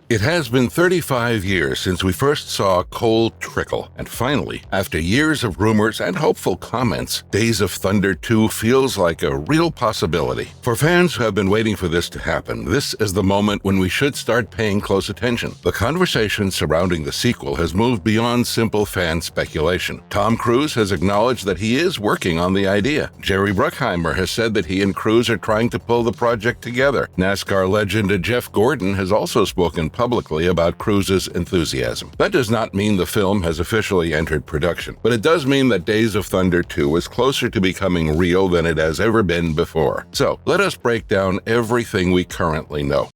It has been 35 years since we first saw Cole Trickle, and finally, after years of rumors and hopeful comments, Days of Thunder 2 feels like a real possibility. For fans who have been waiting for this to happen, this is the moment when we should start paying close attention. The conversation surrounding the sequel has moved beyond simple fan speculation. Tom Cruise has acknowledged that he is working on the idea. Jerry Bruckheimer has said that he and Cruise are trying to pull the project together. NASCAR legend Jeff Gordon has also spoken publicly about Cruise's enthusiasm. That does not mean the film has officially entered production, but it does mean that Days of Thunder 2 is closer to becoming real than it has ever been before. So, let us break down everything we currently know.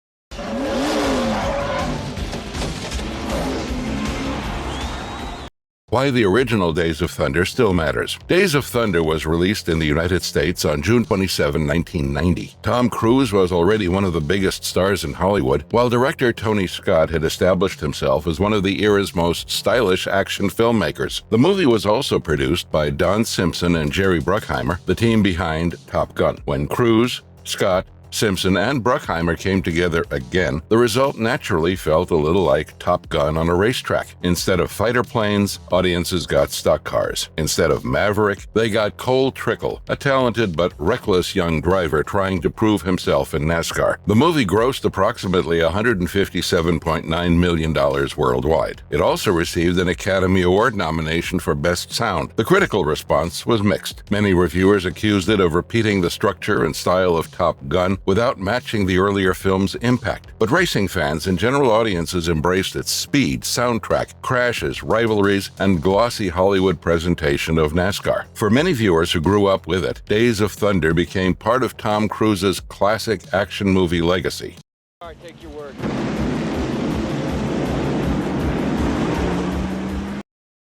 Why the original Days of Thunder still matters. Days of Thunder was released in the United States on June 27, 1990. Tom Cruise was already one of the biggest stars in Hollywood, while director Tony Scott had established himself as one of the era's most stylish action filmmakers. The movie was also produced by Don Simpson and Jerry Bruckheimer, the team behind Top Gun. When Cruise, Scott, Simpson, and Bruckheimer came together again, the result naturally felt a little like Top Gun on a racetrack. Instead of fighter planes, audiences got stock cars. Instead of Maverick, they got Cole Trickle, a talented but reckless young driver trying to prove himself in NASCAR. The movie grossed approximately $157.9 million worldwide. It also received an Academy Award nomination for Best Sound. The critical response was mixed. Many reviewers accused it of repeating the structure and style of Top Gun without matching the earlier film's impact. But racing fans and general audiences embraced its speed, soundtrack, crashes, rivalries, and glossy Hollywood presentation of NASCAR. For many viewers who grew up with it, Days of Thunder became part of Tom Cruise's classic action movie legacy. All right, take your word.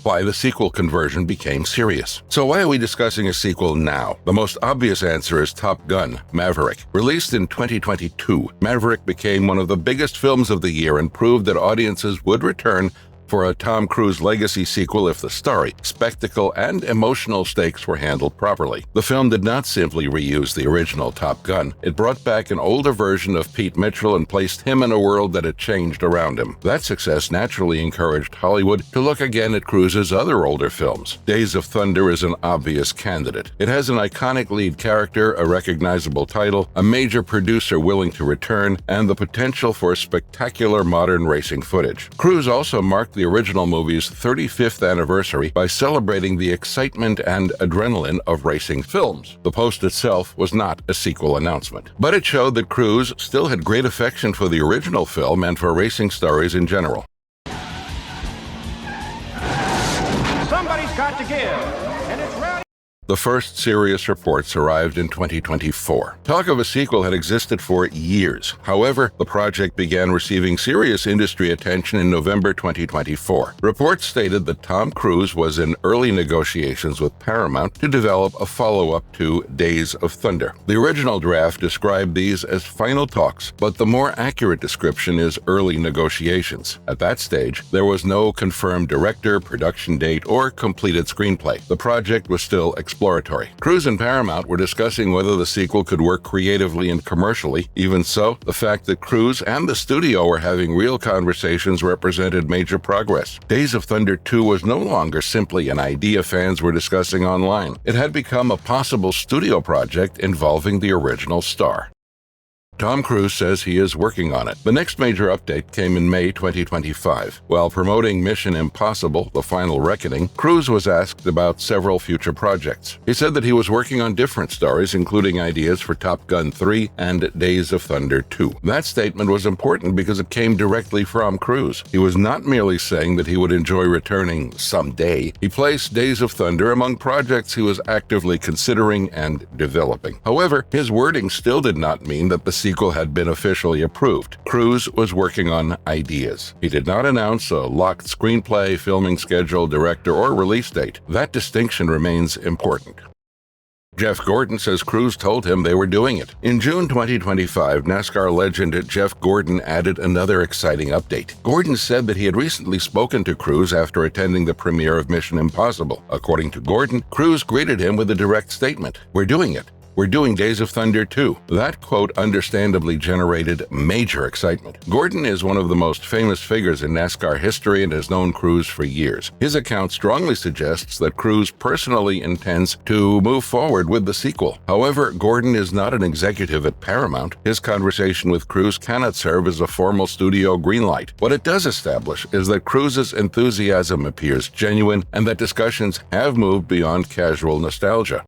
Why the sequel conversion became serious. So why are we discussing a sequel now? The most obvious answer is Top Gun: Maverick. Released in 2022, Maverick became one of the biggest films of the year and proved that audiences would return for a Tom Cruise legacy sequel if the story, spectacle, and emotional stakes were handled properly. The film did not simply reuse the original Top Gun. It brought back an older version of Pete Mitchell and placed him in a world that had changed around him. That success naturally encouraged Hollywood to look again at Cruise's other older films. Days of Thunder is an obvious candidate. It has an iconic lead character, a recognizable title, a major producer willing to return, and the potential for spectacular modern racing footage. Cruise also marked the original movie's 35th anniversary by celebrating the excitement and adrenaline of racing films. The post itself was not a sequel announcement, but it showed that Cruise still had great affection for the original film and for racing stories in general. Somebody's got to give, and it's rowdy. The first serious reports arrived in 2024. Talk of a sequel had existed for years. However, the project began receiving serious industry attention in November 2024. Reports stated that Tom Cruise was in early negotiations with Paramount to develop a follow-up to Days of Thunder. The original draft described these as final talks, but the more accurate description is early negotiations. At that stage, there was no confirmed director, production date, or completed screenplay. The project was still exploratory. Cruise and Paramount were discussing whether the sequel could work creatively and commercially. Even so, the fact that Cruise and the studio were having real conversations represented major progress. Days of Thunder 2 was no longer simply an idea fans were discussing online. It had become a possible studio project involving the original star. Tom Cruise says he is working on it. The next major update came in May 2025. While promoting Mission Impossible: The Final Reckoning, Cruise was asked about several future projects. He said that he was working on different stories, including ideas for Top Gun 3 and Days of Thunder 2. That statement was important because it came directly from Cruise. He was not merely saying that he would enjoy returning someday. He placed Days of Thunder among projects he was actively considering and developing. However, his wording still did not mean that the sequel had been officially approved. Cruise was working on ideas. He did not announce a locked screenplay, filming schedule, director, or release date. That distinction remains important. Jeff Gordon says Cruise told him they were doing it. In June 2025, NASCAR legend Jeff Gordon added another exciting update. Gordon said that he had recently spoken to Cruise after attending the premiere of Mission Impossible. According to Gordon, Cruise greeted him with a direct statement: "We're doing it. "We're doing Days of Thunder 2. That quote understandably generated major excitement. Gordon is one of the most famous figures in NASCAR history and has known Cruise for years. His account strongly suggests that Cruise personally intends to move forward with the sequel. However, Gordon is not an executive at Paramount. His conversation with Cruise cannot serve as a formal studio greenlight. What it does establish is that Cruise's enthusiasm appears genuine and that discussions have moved beyond casual nostalgia.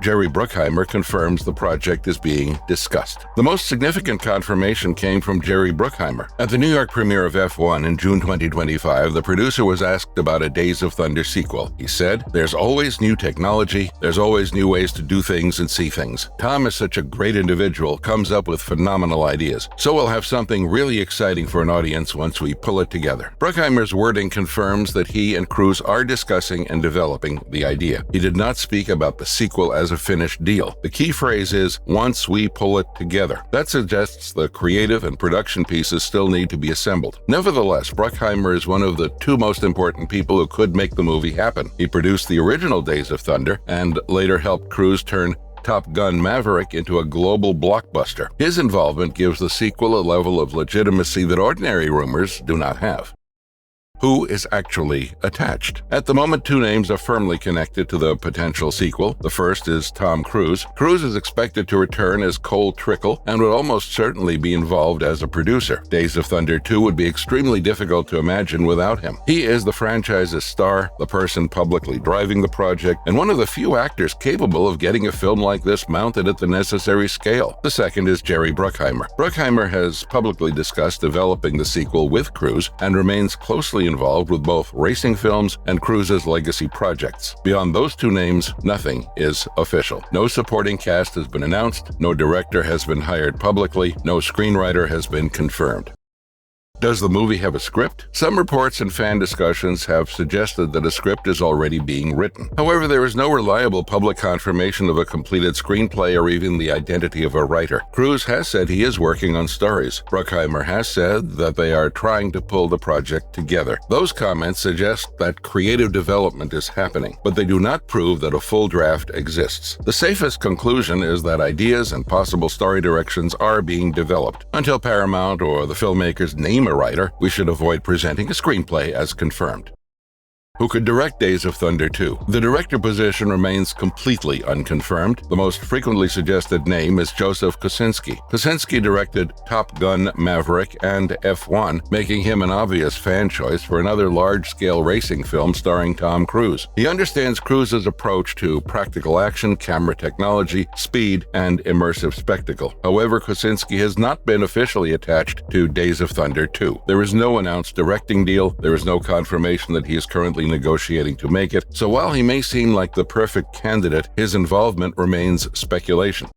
Jerry Bruckheimer confirms the project is being discussed. The most significant confirmation came from Jerry Bruckheimer. At the New York premiere of F1 in June 2025, the producer was asked about a Days of Thunder sequel. He said, "There's always new technology, there's always new ways to do things and see things. Tom is such a great individual, comes up with phenomenal ideas. So we'll have something really exciting for an audience once we pull it together." Bruckheimer's wording confirms that he and Cruise are discussing and developing the idea. He did not speak about the sequel as a finished deal. The key phrase is, "once we pull it together." That suggests the creative and production pieces still need to be assembled. Nevertheless, Bruckheimer is one of the two most important people who could make the movie happen. He produced the original Days of Thunder and later helped Cruise turn Top Gun: Maverick into a global blockbuster. His involvement gives the sequel a level of legitimacy that ordinary rumors do not have. Who is actually attached? At the moment, two names are firmly connected to the potential sequel. The first is Tom Cruise. Cruise is expected to return as Cole Trickle and would almost certainly be involved as a producer. Days of Thunder 2 would be extremely difficult to imagine without him. He is the franchise's star, the person publicly driving the project, and one of the few actors capable of getting a film like this mounted at the necessary scale. The second is Jerry Bruckheimer. Bruckheimer has publicly discussed developing the sequel with Cruise and remains closely involved with both racing films and Cruise's legacy projects. Beyond those two names, nothing is official. No supporting cast has been announced, no director has been hired publicly, no screenwriter has been confirmed. Does the movie have a script? Some reports and fan discussions have suggested that a script is already being written. However, there is no reliable public confirmation of a completed screenplay or even the identity of a writer. Cruise has said he is working on stories. Bruckheimer has said that they are trying to pull the project together. Those comments suggest that creative development is happening, but they do not prove that a full draft exists. The safest conclusion is that ideas and possible story directions are being developed. Until Paramount or the filmmakers name a writer, we should avoid presenting a screenplay as confirmed. Who could direct Days of Thunder 2? The director position remains completely unconfirmed. The most frequently suggested name is Joseph Kosinski. Kosinski directed Top Gun: Maverick and F1, making him an obvious fan choice for another large-scale racing film starring Tom Cruise. He understands Cruise's approach to practical action, camera technology, speed, and immersive spectacle. However, Kosinski has not been officially attached to Days of Thunder 2. There is no announced directing deal. There is no confirmation that he is currently negotiating to make it, so while he may seem like the perfect candidate, his involvement remains speculation.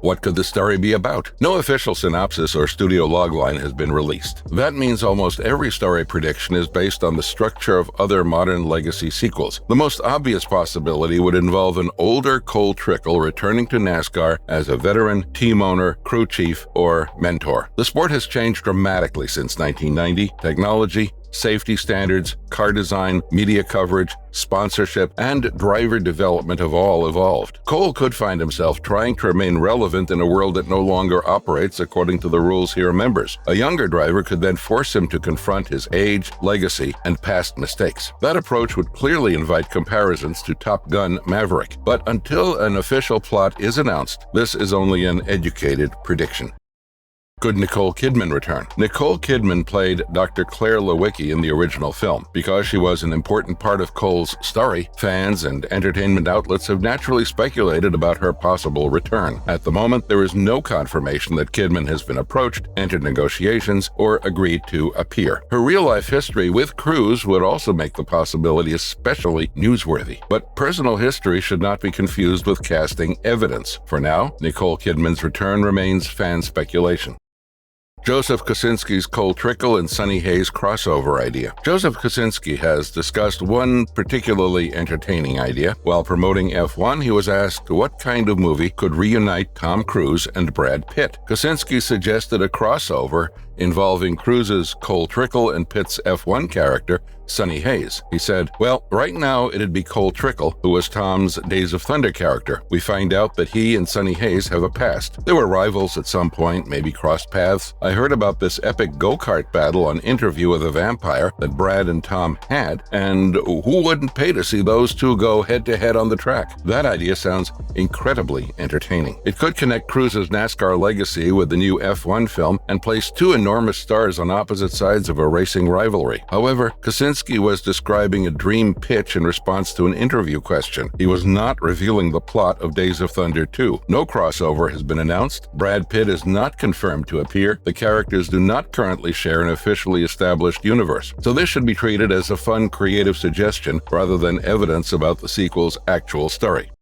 What could the story be about? No official synopsis or studio logline has been released. That means almost every story prediction is based on the structure of other modern legacy sequels. The most obvious possibility would involve an older Cole Trickle returning to NASCAR as a veteran, team owner, crew chief, or mentor. The sport has changed dramatically since 1990. Technology, safety standards, car design, media coverage, sponsorship, and driver development have all evolved. Cole could find himself trying to remain relevant in a world that no longer operates according to the rules he remembers. A younger driver could then force him to confront his age, legacy, and past mistakes. That approach would clearly invite comparisons to Top Gun: Maverick. But until an official plot is announced, this is only an educated prediction. Could Nicole Kidman return? Nicole Kidman played Dr. Claire Lewicki in the original film. Because she was an important part of Cole's story, fans and entertainment outlets have naturally speculated about her possible return. At the moment, there is no confirmation that Kidman has been approached, entered negotiations, or agreed to appear. Her real-life history with Cruise would also make the possibility especially newsworthy. But personal history should not be confused with casting evidence. For now, Nicole Kidman's return remains fan speculation. Joseph Kosinski's Cole Trickle and Sonny Hayes crossover idea. Joseph Kosinski has discussed one particularly entertaining idea. While promoting F1, he was asked what kind of movie could reunite Tom Cruise and Brad Pitt. Kosinski suggested a crossover involving Cruise's Cole Trickle and Pitt's F1 character, Sonny Hayes. He said, "Well, right now it'd be Cole Trickle, who was Tom's Days of Thunder character. We find out that he and Sonny Hayes have a past. They were rivals at some point, maybe crossed paths. I heard about this epic go-kart battle on Interview with a Vampire that Brad and Tom had, and who wouldn't pay to see those two go head-to-head on the track? That idea sounds incredibly entertaining. It could connect Cruise's NASCAR legacy with the new F1 film and place two enormous stars on opposite sides of a racing rivalry." However, Kaczynski was describing a dream pitch in response to an interview question. He was not revealing the plot of Days of Thunder 2. No crossover has been announced. Brad Pitt is not confirmed to appear. The characters do not currently share an officially established universe. So this should be treated as a fun, creative suggestion rather than evidence about the sequel's actual story.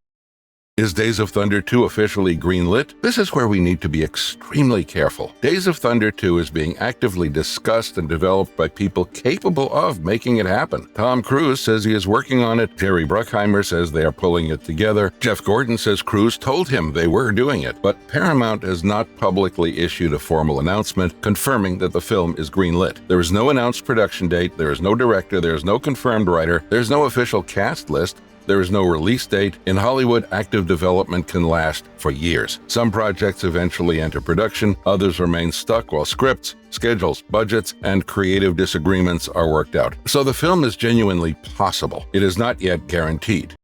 Is Days of Thunder 2 officially greenlit? This is where we need to be extremely careful. Days of Thunder 2 is being actively discussed and developed by people capable of making it happen. Tom Cruise says he is working on it. Jerry Bruckheimer says they are pulling it together. Jeff Gordon says Cruise told him they were doing it. But Paramount has not publicly issued a formal announcement confirming that the film is greenlit. There is no announced production date. There is no director. There is no confirmed writer. There is no official cast list. There is no release date. In Hollywood, active development can last for years. Some projects eventually enter production, others remain stuck while scripts, schedules, budgets, and creative disagreements are worked out. So the film is genuinely possible. It is not yet guaranteed.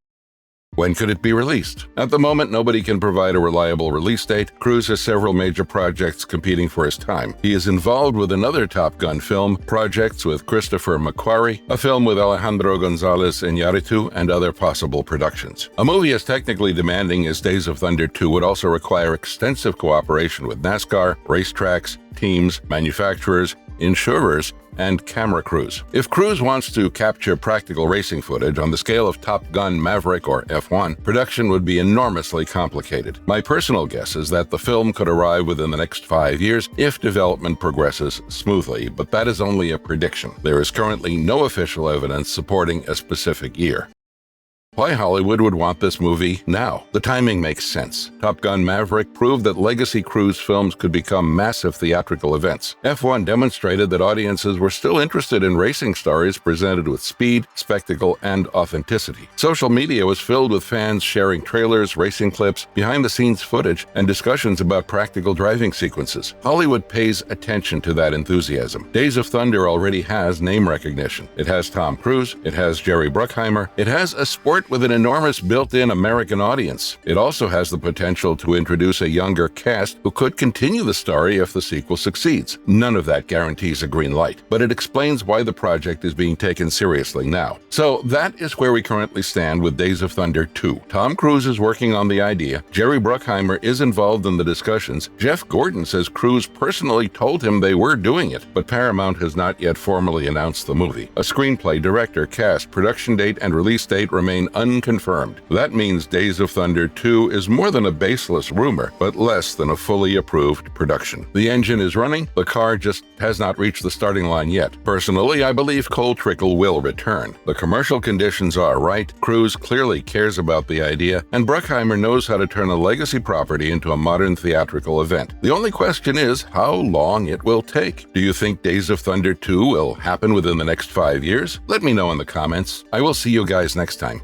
When could it be released? At the moment, nobody can provide a reliable release date. Cruise has several major projects competing for his time. He is involved with another Top Gun film, projects with Christopher McQuarrie, a film with Alejandro Gonzalez Iñárritu, and other possible productions. A movie as technically demanding as Days of Thunder 2 would also require extensive cooperation with NASCAR, racetracks, teams, manufacturers, insurers, and camera crews. If Cruise wants to capture practical racing footage on the scale of Top Gun Maverick or F1, production would be enormously complicated. My personal guess is that the film could arrive within the next 5 years if development progresses smoothly, but that is only a prediction. There is currently no official evidence supporting a specific year. Why Hollywood would want this movie now? The timing makes sense. Top Gun Maverick proved that legacy Cruise films could become massive theatrical events. F1 demonstrated that audiences were still interested in racing stories presented with speed, spectacle, and authenticity. Social media was filled with fans sharing trailers, racing clips, behind-the-scenes footage, and discussions about practical driving sequences. Hollywood pays attention to that enthusiasm. Days of Thunder already has name recognition. It has Tom Cruise, it has Jerry Bruckheimer, it has a sport with an enormous built-in American audience. It also has the potential to introduce a younger cast who could continue the story if the sequel succeeds. None of that guarantees a green light, but it explains why the project is being taken seriously now. So that is where we currently stand with Days of Thunder 2. Tom Cruise is working on the idea. Jerry Bruckheimer is involved in the discussions. Jeff Gordon says Cruise personally told him they were doing it, but Paramount has not yet formally announced the movie. A screenplay, director, cast, production date, and release date remain unconfirmed. That means Days of Thunder 2 is more than a baseless rumor, but less than a fully approved production. The engine is running, the car just has not reached the starting line yet. Personally, I believe Cole Trickle will return. The commercial conditions are right, Cruise clearly cares about the idea, and Bruckheimer knows how to turn a legacy property into a modern theatrical event. The only question is how long it will take. Do you think Days of Thunder 2 will happen within the next 5 years? Let me know in the comments. I will see you guys next time.